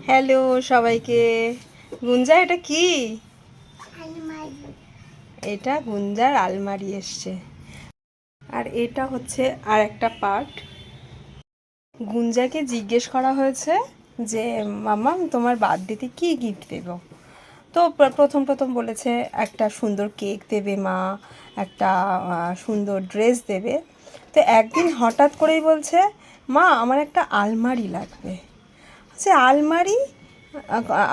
Hello সবাইকে। গুঞ্জা এটা কি? এটা গুঞ্জার আলমারি এসছে। আর এটা হচ্ছে আর একটা পার্ট। গুঞ্জাকে জিজ্ঞেস করা হয়েছে যে মাম্মা তোমার বার্থডেতে কি গিফট দেব। তো প্রথম প্রথম বলেছে একটা সুন্দর কেক দেবে মা, একটা সুন্দর ড্রেস দেবে। তো একদিন হঠাৎ করেই বলছে মা আমার একটা আলমারি লাগবে। আচ্ছা আলমারি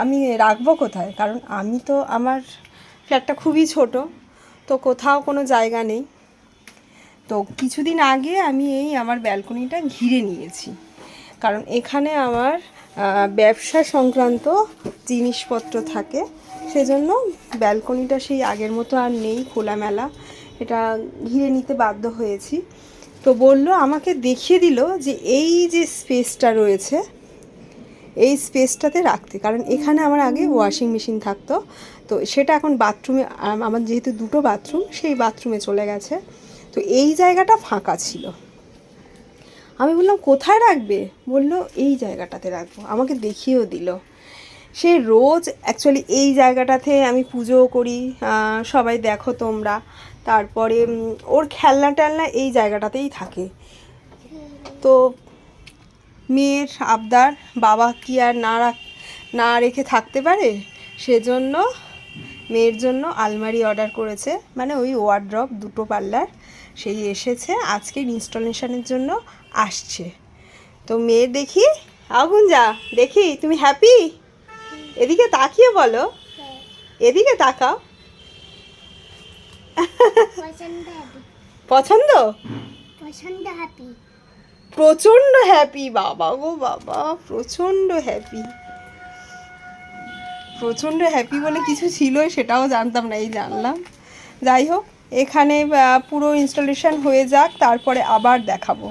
আমি রাখবো কোথায়? কারণ আমি তো আমার ফ্ল্যাটটা খুবই ছোট, তো কোথাও কোনো জায়গা নেই। তো কিছুদিন আগে আমি এই আমার ব্যালকনিটা ঘিরে নিয়েছি, কারণ এখানে আমার ব্যবসা সংক্রান্ত জিনিসপত্র থাকে। সেজন্য ব্যালকনিটা সেই আগের মতো আর নেই, খোলামেলা, এটা ঘিরে নিতে বাধ্য হয়েছি। তো বলল, আমাকে দেখিয়ে দিল যে এই যে স্পেসটা রয়েছে এই স্পেসটাতে রাখতে, কারণ এখানে আমার আগে ওয়াশিং মেশিন থাকতো। তো সেটা এখন বাথরুমে, আমার যেহেতু দুটো বাথরুম, সেই বাথরুমে চলে গেছে। তো এই জায়গাটা ফাঁকা ছিল। আমি বললাম কোথায় রাখবে? বলল এই জায়গাটাতে রাখবো, আমাকে দেখিয়েও দিল। সে রোজ অ্যাকচুয়ালি এই জায়গাটাতে আমি পুজোও করি, সবাই দেখো তোমরা। তারপরে ওর খেলনা টেলনা এই জায়গাটাতেই থাকে। তো মেয়ের আবদার, বাবা কি আর না রেখে থাকতে পারে, সেজন্য মেয়ের জন্য আলমারি অর্ডার করেছে, মানে ওই ওয়ার্ড্রপ দুটো পাল্লার, সেই এসেছে আজকে ইনস্টলেশনের জন্য আসছে। তো মেয়ের দেখি, আগুন যা দেখি তুমি হ্যাপি? এদিকে তাকিয়ে বলো, এদিকে তাকাও। পছন্দ? প্রচণ্ড হ্যাপি বাবা গো বাবা, প্রচণ্ড হ্যাপি। প্রচণ্ড হ্যাপি বলে কিছু ছিল সেটাও জানতাম না, এই জানলাম। যাই হোক, এখানে পুরো ইনস্টলেশন হয়ে যাক, তারপরে আবার দেখাবো।